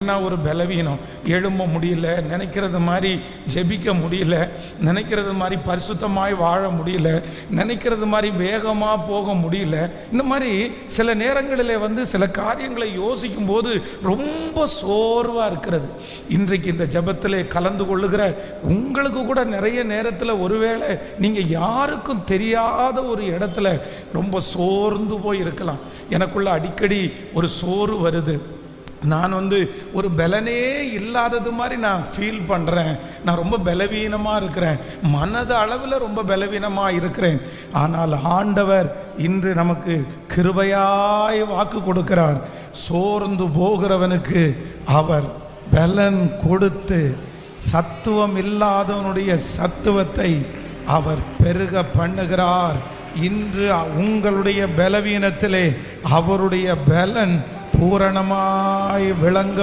ஒரு பலவீனம், எழும்ப முடியல, நினைக்கிறது மாதிரி ஜெபிக்க முடியல, நினைக்கிறது மாதிரி பரிசுத்தமாய் வாழ முடியல, நினைக்கிறது மாதிரி வேகமாக போக முடியல. இந்த மாதிரி சில நேரங்களில் சில காரியங்களை யோசிக்கும் போது ரொம்ப சோர்வாக இருக்கிறது. இன்றைக்கு இந்த ஜெபத்திலே கலந்து கொள்ளுகிற உங்களுக்கு கூட நிறைய நேரத்தில் ஒருவேளை நீங்கள் யாருக்கும் தெரியாத ஒரு இடத்துல ரொம்ப சோர்ந்து போய் இருக்கலாம். எனக்குள்ள அடிக்கடி ஒரு சோர்வு வருது. நான் ஒரு பலனே இல்லாதது மாதிரி நான் ஃபீல் பண்ணுறேன். நான் ரொம்ப பலவீனமாக இருக்கிறேன், மனது அளவில் ரொம்ப பலவீனமாக இருக்கிறேன். ஆனால் ஆண்டவர் இன்று நமக்கு கிருபையாய் வாக்கு கொடுக்கிறார். சோர்ந்து போகிறவனுக்கு அவர் பலன் கொடுத்து சத்துவம் இல்லாதவனுடைய சத்துவத்தை அவர் பெருக பண்ணுகிறார். இன்று உங்களுடைய பலவீனத்திலே அவருடைய பலன் பூரணமாய் விளங்க